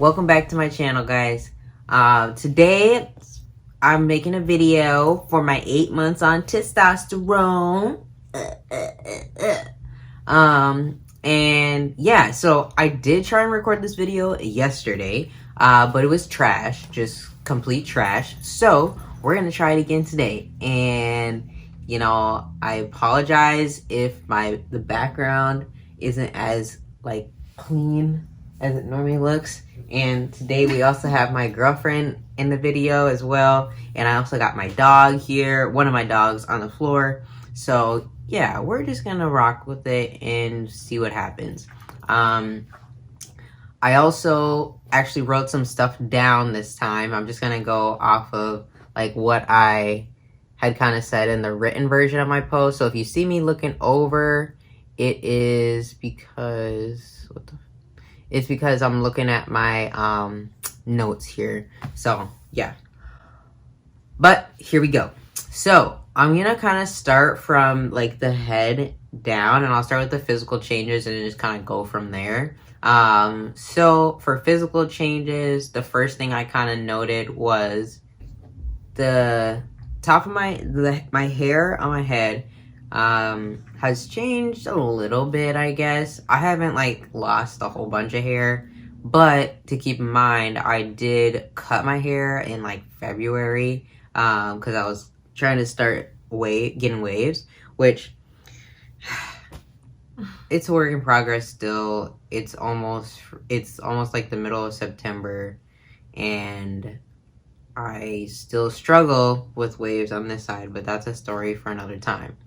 Welcome back to my channel, guys. Today I'm making a video for my 8 months on testosterone. And yeah, so I did try and record this video yesterday, but it was trash, just complete trash. So we're gonna try it again today. And you know, I apologize if the background isn't as like clean as it normally looks. And today we also have my girlfriend in the video as well, and I also got my dog here, one of my dogs, on the floor. So yeah, we're just gonna rock with it and see what happens. I also actually wrote some stuff down this time. I'm just gonna go off of like what I had kind of said in the written version of my post. So if you see me looking over, it is because it's because I'm looking at my notes here. So yeah, but here we go. So I'm gonna kind of start from like the head down, and I'll start with the physical changes and just kind of go from there. So for physical changes, the first thing I kind of noted was the top of my hair on my head has changed a little bit, I guess. I haven't like lost a whole bunch of hair, but to keep in mind, I did cut my hair in like February because I was trying to start getting waves, which it's a work in progress still. It's almost like the middle of September, and I still struggle with waves on this side, but that's a story for another time.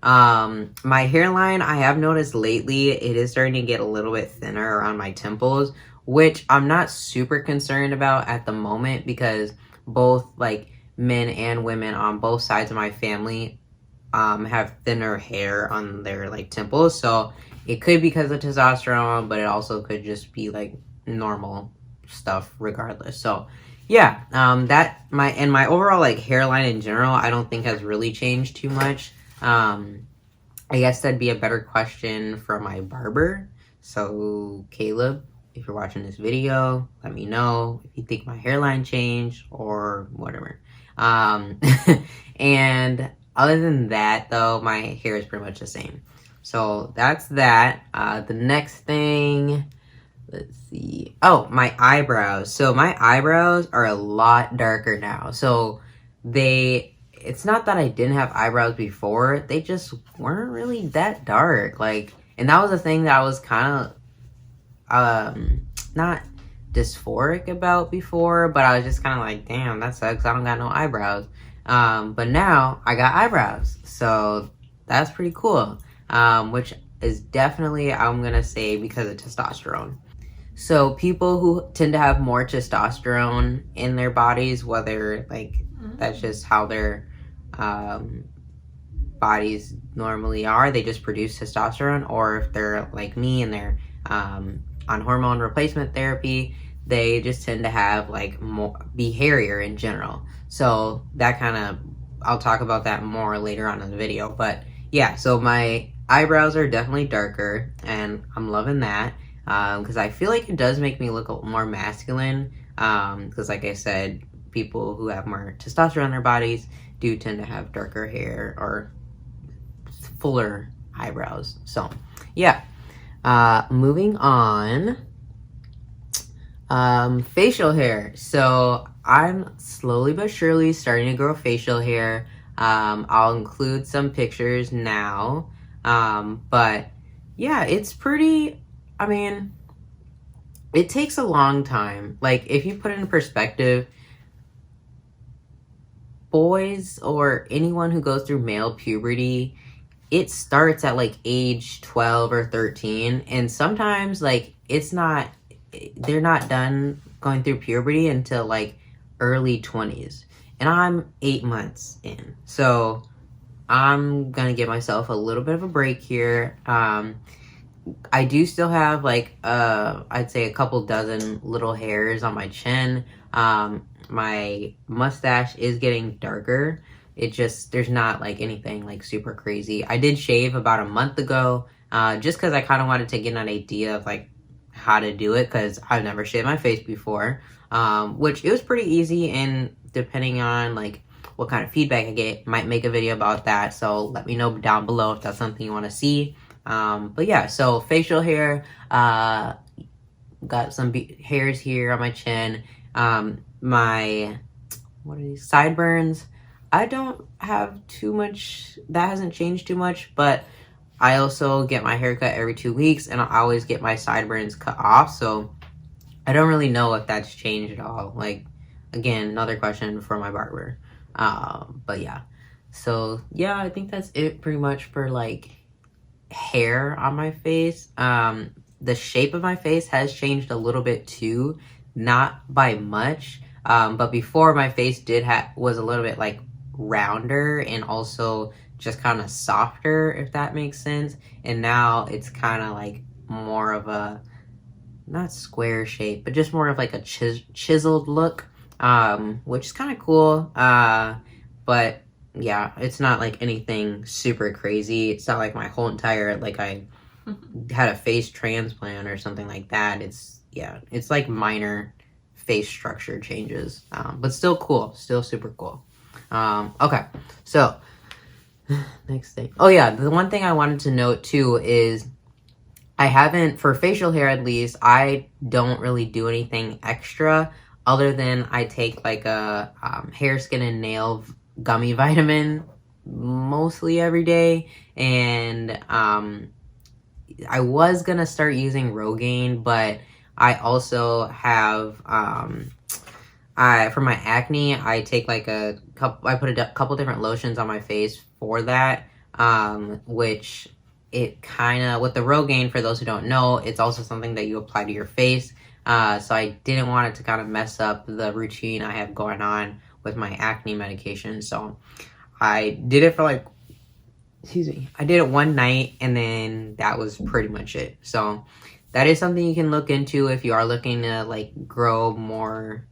My hairline, I have noticed lately, it is starting to get a little bit thinner around my temples, which I'm not super concerned about at the moment because both like men and women on both sides of my family have thinner hair on their like temples. So it could be because of testosterone, but it also could just be like normal stuff regardless. So yeah, my overall like hairline in general, I don't think has really changed too much. I guess that'd be a better question for my barber. So Caleb, if you're watching this video, let me know if you think my hairline changed or whatever. And other than that though, my hair is pretty much the same. So that's that. The next thing, let's see. Oh, my eyebrows. So my eyebrows are a lot darker now. So it's not that I didn't have eyebrows before, they just weren't really that dark. Like, and that was the thing that I was kind of not dysphoric about before, but I was just kind of like, damn, that sucks, I don't got no eyebrows. But now I got eyebrows, so that's pretty cool. Which is definitely, I'm gonna say, because of testosterone. So people who tend to have more testosterone in their bodies, whether like that's just how their bodies normally are, they just produce testosterone, or if they're like me and they're on hormone replacement therapy, they just tend to have like be hairier in general. So that kind of, I'll talk about that more later on in the video. But yeah, so my eyebrows are definitely darker, and I'm loving that because I feel like it does make me look more masculine, because like I said, people who have more testosterone in their bodies do tend to have darker hair or fuller eyebrows. So yeah, moving on. Facial hair. So I'm slowly but surely starting to grow facial hair. I'll include some pictures now. But yeah, it's pretty, I mean, it takes a long time. Like, if you put it in perspective, boys or anyone who goes through male puberty, it starts at like age 12 or 13, and sometimes like they're not done going through puberty until like early 20s, and I'm 8 months in, so I'm gonna give myself a little bit of a break here. I do still have like I'd say a couple dozen little hairs on my chin. My mustache is getting darker. It just, there's not like anything like super crazy. I did shave about a month ago, just because I kind of wanted to get an idea of like how to do it because I've never shaved my face before, which it was pretty easy, and depending on like what kind of feedback I get, might make a video about that. So let me know down below if that's something you want to see. But yeah, so facial hair, got some hairs here on my chin. My, what are these, sideburns? I don't have too much, that hasn't changed too much, but I also get my hair cut every 2 weeks, and I always get my sideburns cut off, so I don't really know if that's changed at all. Like, again, another question for my barber. But yeah, so yeah, I think that's it pretty much for like hair on my face. The shape of my face has changed a little bit too, not by much, but before my face was a little bit like rounder and also just kind of softer, if that makes sense, and now it's kind of like more of a, not square shape, but just more of like a chiseled look, which is kind of cool, but yeah, it's not like anything super crazy. It's not like my whole entire, like I had a face transplant or something like that. It's, yeah, it's like minor face structure changes, but still cool, still super cool. Okay, so next thing. Oh yeah, the one thing I wanted to note too is I haven't, for facial hair at least, I don't really do anything extra other than I take like a hair, skin, and nail gummy vitamin mostly every day, and I was gonna start using Rogaine, but I also have for my acne, I take like a couple, I put a couple different lotions on my face for that, which it kind of, with the Rogaine, for those who don't know, it's also something that you apply to your face, so I didn't want it to kind of mess up the routine I have going on with my acne medication, so I did it for like, excuse me, I did it one night, and then that was pretty much it. So that is something you can look into if you are looking to like grow more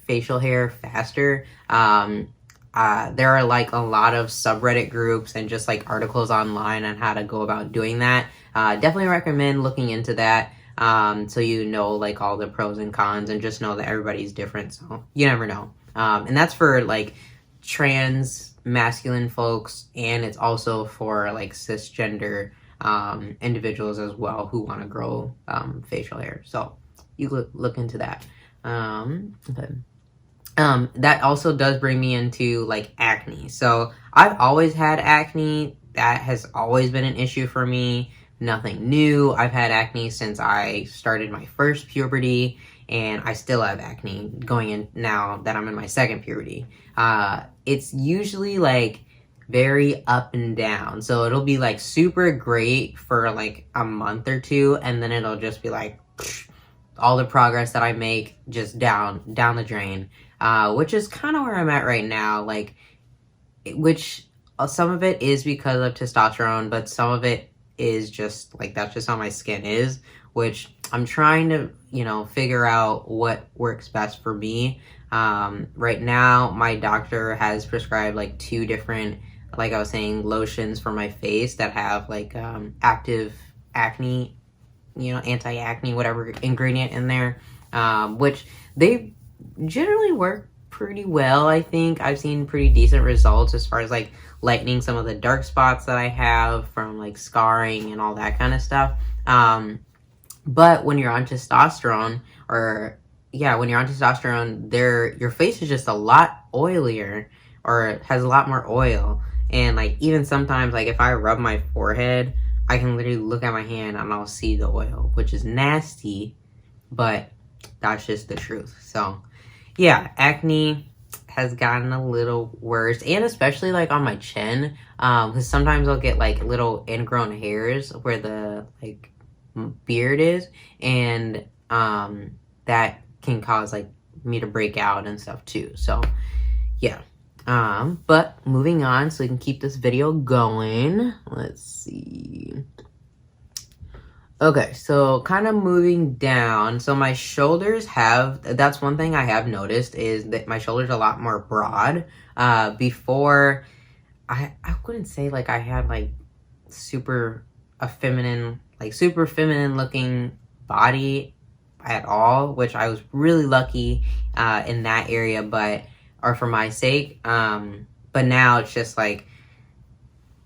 facial hair faster. There are like a lot of subreddit groups and just like articles online on how to go about doing that. Definitely recommend looking into that, so you know like all the pros and cons, and just know that everybody's different, so you never know. And that's for like trans masculine folks, and it's also for like cisgender individuals as well who want to grow facial hair, so you look into that. Okay. That also does bring me into like acne. So I've always had acne. That has always been an issue for me. Nothing new. I've had acne since I started my first puberty, and I still have acne going in now that I'm in my second puberty. It's usually like very up and down. So it'll be like super great for like a month or two, and then it'll just be like all the progress that I make just down the drain. Which is kind of where I'm at right now, like, which some of it is because of testosterone, but some of it is just like, that's just how my skin is, which I'm trying to, you know, figure out what works best for me. Right now, my doctor has prescribed like 2 different, like I was saying, lotions for my face that have like active acne, you know, anti-acne, whatever ingredient in there, which they generally work pretty well. I think I've seen pretty decent results as far as like lightening some of the dark spots that I have from like scarring and all that kind of stuff. But when you're on testosterone, or yeah, when you're on testosterone, your face is just a lot oilier, or has a lot more oil. And like even sometimes, like if I rub my forehead, I can literally look at my hand and I'll see the oil, which is nasty, but that's just the truth. So yeah, acne has gotten a little worse, and especially like on my chin, because sometimes I'll get like little ingrown hairs where the like beard is, and that can cause like me to break out and stuff too. So yeah, but moving on so we can keep this video going. Let's see. Okay, so kind of moving down. So my shoulders that's one thing I have noticed, is that my shoulders are a lot more broad. Before, I wouldn't say like I had like super feminine looking body at all, which I was really lucky in that area, or for my sake. But now it's just like,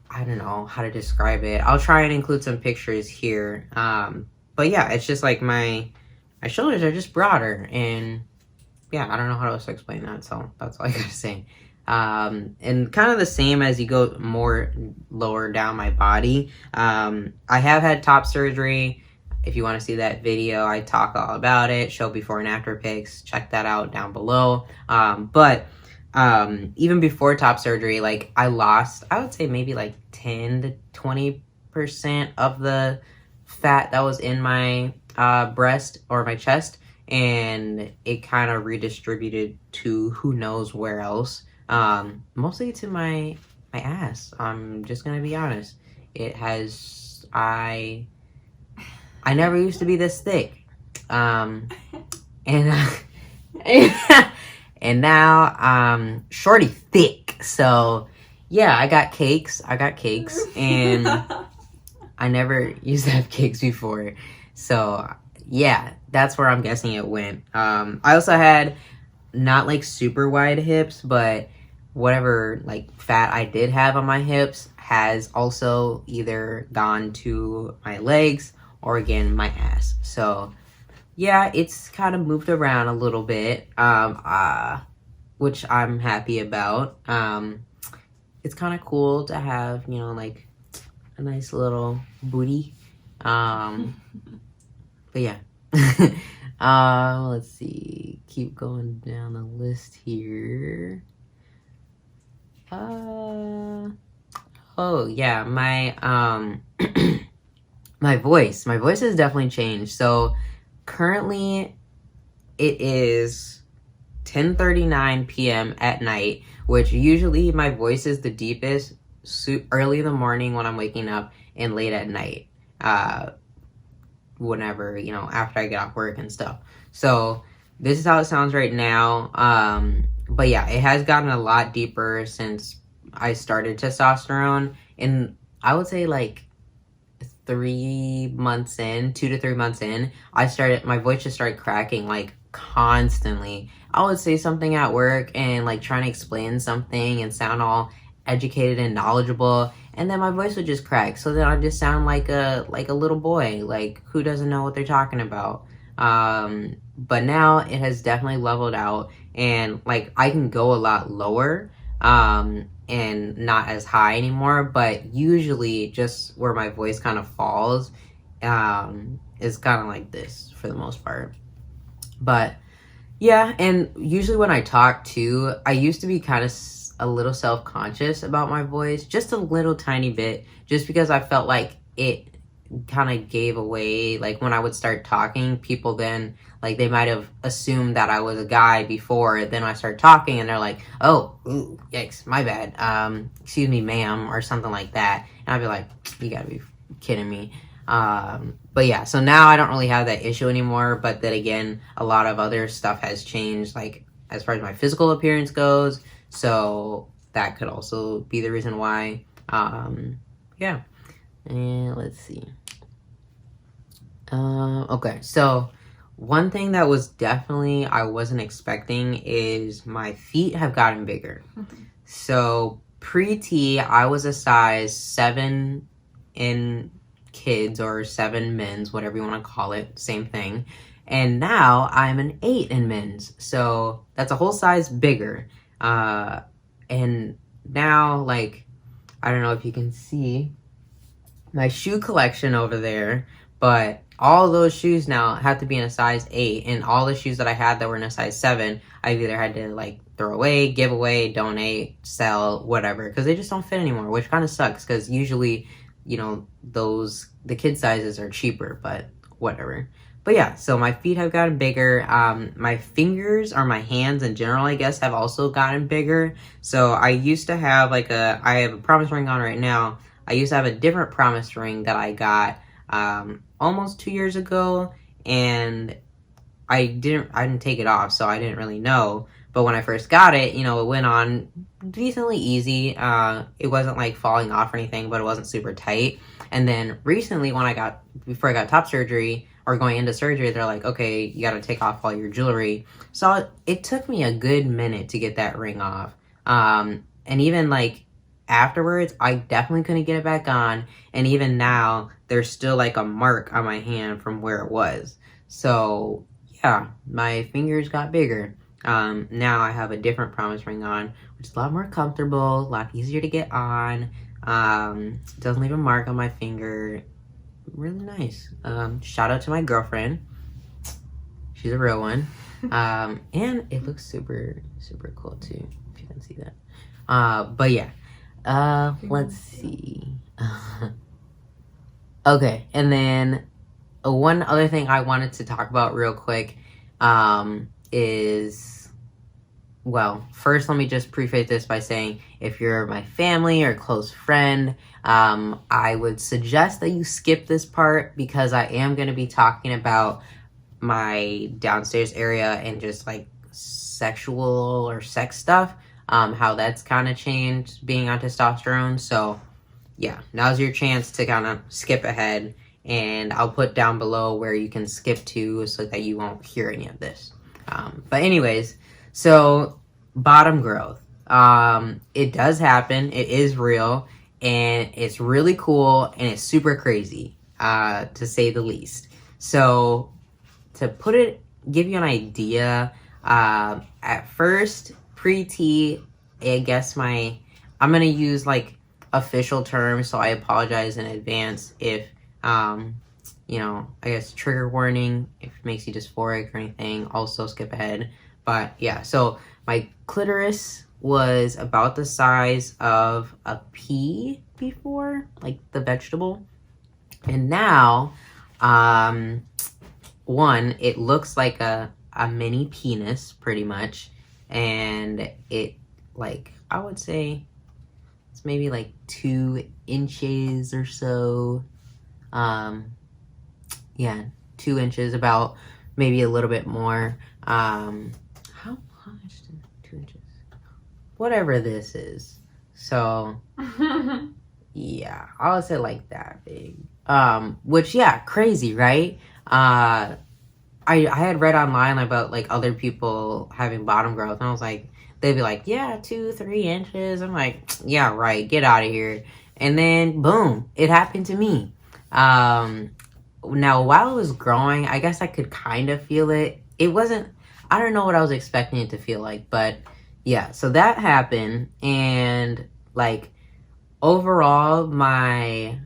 I don't know how to describe it. I'll try and include some pictures here. But yeah, it's just like my shoulders are just broader, and yeah, I don't know how else to explain that, so that's all I gotta say. And kind of the same as you go more lower down my body. I have had top surgery. If you want to see that video, I talk all about it, show before and after pics, check that out down below. But even before top surgery, like I lost, I would say maybe like 10 to 20% of the fat that was in my breast or my chest, and it kind of redistributed to who knows where else. Mostly to my ass. I'm just gonna be honest. It has, I never used to be this thick. And and now I'm shorty thick. So yeah, I got cakes, and I never used to have cakes before. So yeah, that's where I'm guessing it went. I also had not like super wide hips, but whatever like fat I did have on my hips has also either gone to my legs or again my ass. So yeah, it's kind of moved around a little bit, which I'm happy about. It's kind of cool to have, you know, like a nice little booty. But yeah. Let's see. Keep going down the list here. Oh yeah, my my voice has definitely changed. So currently it is 10:39 p.m. at night, which usually my voice is the deepest early in the morning when I'm waking up and late at night. Whenever, you know, after I get off work and stuff. So this is how it sounds right now. But yeah, it has gotten a lot deeper since I started testosterone. And I would say like 3 months in, 2 to 3 months in, my voice just started cracking like constantly. I would say something at work and like trying to explain something and sound all educated and knowledgeable, and then my voice would just crack. So then I just sound like a little boy, like who doesn't know what they're talking about. But now it has definitely leveled out, and like I can go a lot lower and not as high anymore, but usually just where my voice kind of falls is kind of like this for the most part. But yeah, and usually when I talk too, I used to be kind of a little self-conscious about my voice, just a little tiny bit, just because I felt like it kind of gave away, like when I would start talking, people then, like they might have assumed that I was a guy before, then I start talking and they're like, oh, ooh, yikes, my bad, excuse me, ma'am, or something like that, and I'd be like, you gotta be kidding me. But yeah, so now I don't really have that issue anymore, but then again, a lot of other stuff has changed, like as far as my physical appearance goes, so that could also be the reason why. Yeah. And let's see. Okay, so one thing that was definitely I wasn't expecting is my feet have gotten bigger. So pre-T, I was a size 7 in kids or 7 men's, whatever you want to call it, same thing. And now I'm an 8 in men's, so that's a whole size bigger. And now, like, I don't know if you can see my shoe collection over there, but all those shoes now have to be in a size 8, and all the shoes that I had that were in a size 7, I've either had to, like, throw away, give away, donate, sell, whatever, because they just don't fit anymore, which kind of sucks, because usually, you know, the kid sizes are cheaper, but whatever. But yeah, so my feet have gotten bigger. My fingers, or my hands in general, I guess, have also gotten bigger. So I used to have I have a promise ring on right now. I used to have a different promise ring that I got almost 2 years ago, and I didn't take it off, so I didn't really know. But when I first got it, you know, it went on decently easy. It wasn't like falling off or anything, but it wasn't super tight. And then recently, before I got top surgery, or going into surgery, they're like, okay, you got to take off all your jewelry. So it took me a good minute to get that ring off. And even like afterwards, I definitely couldn't get it back on. And even now, there's still like a mark on my hand from where it was. So yeah, my fingers got bigger. Now I have a different promise ring on, which is a lot more comfortable, a lot easier to get on. Doesn't leave a mark on my finger. Really nice. Shout out to my girlfriend. She's a real one. And it looks super, super cool too, if you can see that. But yeah. Let's see. Okay, and then one other thing I wanted to talk about real quick is, well, first let me just preface this by saying if you're my family or close friend, I would suggest that you skip this part because I am going to be talking about my downstairs area and just like sexual or sex stuff, how that's kind of changed being on testosterone. So yeah, now's your chance to kind of skip ahead, and I'll put down below where you can skip to so that you won't hear any of this. But anyways, so bottom growth. It does happen. It is real, and it's really cool, and it's super crazy, to say the least. So to give you an idea, at first, pre-T, I guess I'm going to use like official terms, so I apologize in advance if, you know, I guess trigger warning, if it makes you dysphoric or anything, also skip ahead. But yeah, so my clitoris was about the size of a pea before, like the vegetable. And now, one, it looks like a mini penis, pretty much. And it, like, I would say it's maybe like 2 inches or so. Yeah, 2 inches, about maybe a little bit more. How much? 2 inches? Whatever this is. So, yeah, I would say like that big. Which, yeah, crazy, right? I had read online about like other people having bottom growth, and I was like, they'd be like, yeah, 2-3 inches. I'm like, yeah, right, get out of here. And then boom, it happened to me. Now while it was growing, I guess I could kind of feel it. It wasn't, I don't know what I was expecting it to feel like, but yeah, so that happened. And like overall, my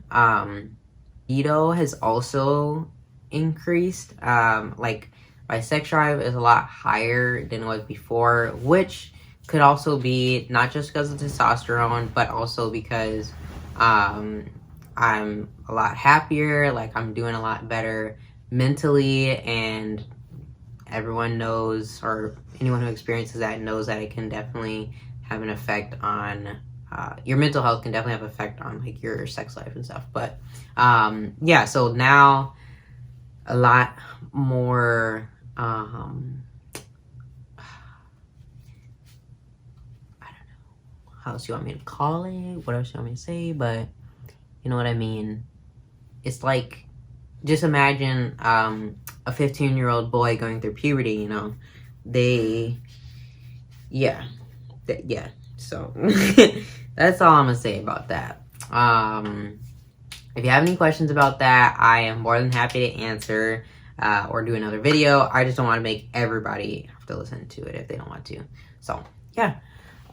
libido has also increased. Like my sex drive is a lot higher than it was before, which could also be not just because of testosterone, but also because I'm a lot happier, like I'm doing a lot better mentally, and everyone knows, or anyone who experiences that knows that it can definitely have an effect on your mental health, can definitely have an effect on like your sex life and stuff. But yeah, so now a lot more I don't know how else you want me to call it, what else you want me to say, but you know what I mean. It's like, just imagine a 15-year-old boy going through puberty, you know. Yeah, so that's all I'm gonna say about that. If you have any questions about that, I am more than happy to answer or do another video. I just don't want to make everybody have to listen to it if they don't want to. So yeah,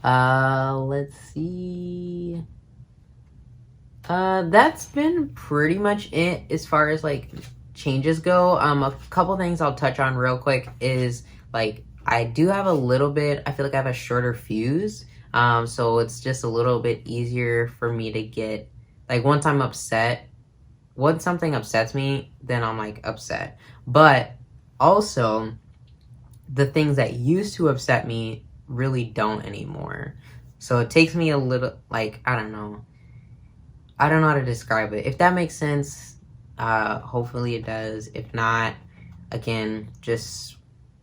let's see. That's been pretty much it as far as like changes go. A couple things I'll touch on real quick is like I do have a little bit, I feel like I have a shorter fuse. So it's just a little bit easier for me to get, like once something upsets me, then I'm like upset. But also the things that used to upset me really don't anymore. So it takes me a little, like, I don't know how to describe it. If that makes sense, hopefully it does. If not, again, just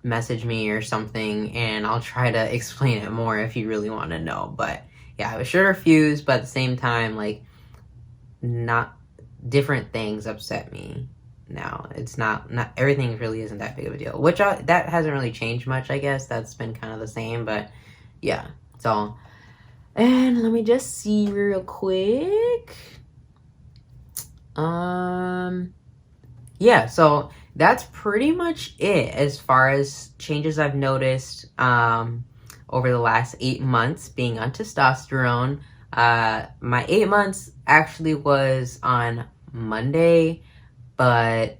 message me or something and I'll try to explain it more if you really want to know. But yeah, I have a shorter fuse, but at the same time, like, not different things upset me now. It's not everything really isn't that big of a deal, which that hasn't really changed much, I guess. That's been kind of the same, but yeah. So, and let me just see real quick. Yeah, so that's pretty much it as far as changes I've noticed over the last 8 months being on testosterone. My 8 months actually was on Monday, but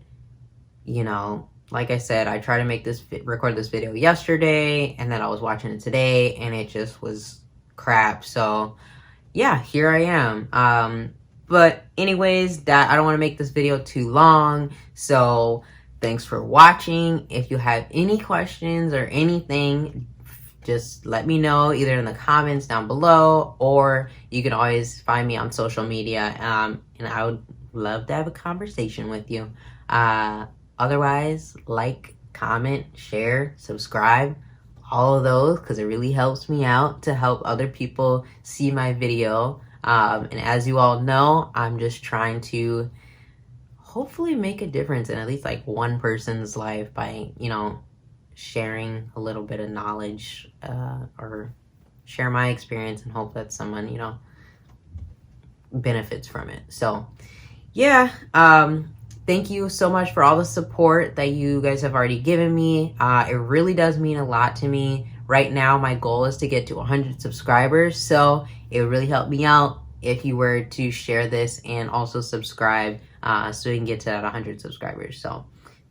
you know, like I said, I tried to record this video yesterday, and then I was watching it today, and it just was crap. So yeah, here I am. But anyways, I don't want to make this video too long. So thanks for watching. If you have any questions or anything, just let me know either in the comments down below, or you can always find me on social media. And I would love to have a conversation with you. Otherwise, like, comment, share, subscribe, all of those, because it really helps me out to help other people see my video. And as you all know, I'm just trying to hopefully make a difference in at least like one person's life by, you know, sharing a little bit of knowledge, or share my experience, and hope that someone, you know, benefits from it. So yeah, thank you so much for all the support that you guys have already given me. It really does mean a lot to me. Right now, my goal is to get to 100 subscribers, so it would really help me out if you were to share this and also subscribe, so we can get to that 100 subscribers. So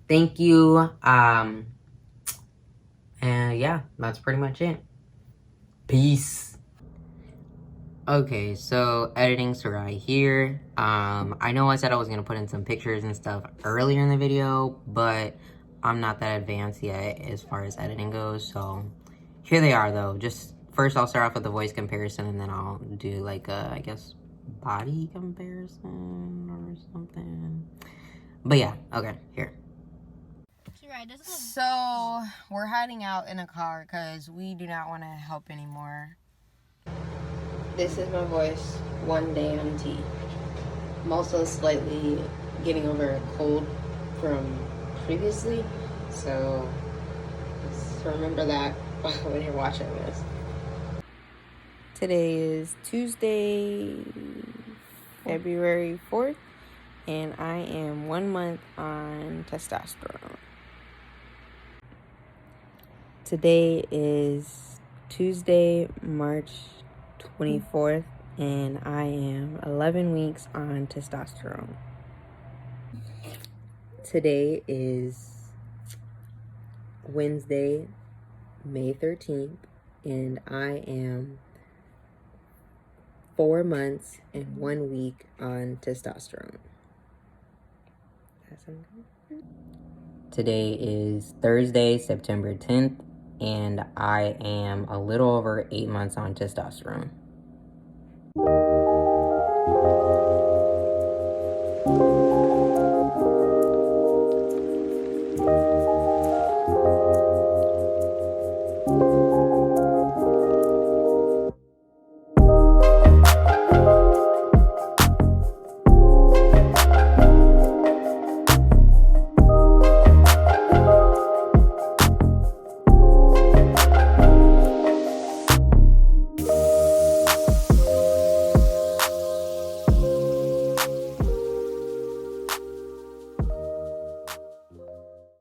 thank you. And yeah, that's pretty much it. Peace. Okay, so editing Sarai here. I know I said I was gonna put in some pictures and stuff earlier in the video, but I'm not that advanced yet as far as editing goes, so here they are though. Just first I'll start off with the voice comparison, and then I'll do like a, I guess, body comparison or something. But yeah, okay, here. So we're hiding out in a car because we do not want to help anymore. This is my voice one day on tea. I'm also slightly getting over a cold from previously, so just remember that when you're watching this. Today is Tuesday, February 4th, and I am 1 month on testosterone. Today is Tuesday, March 24th, and I am 11 weeks on testosterone. Today is Wednesday, May 13th, and I am 4 months and 1 week on testosterone. Today is Thursday, September 10th, and I am a little over 8 months on testosterone.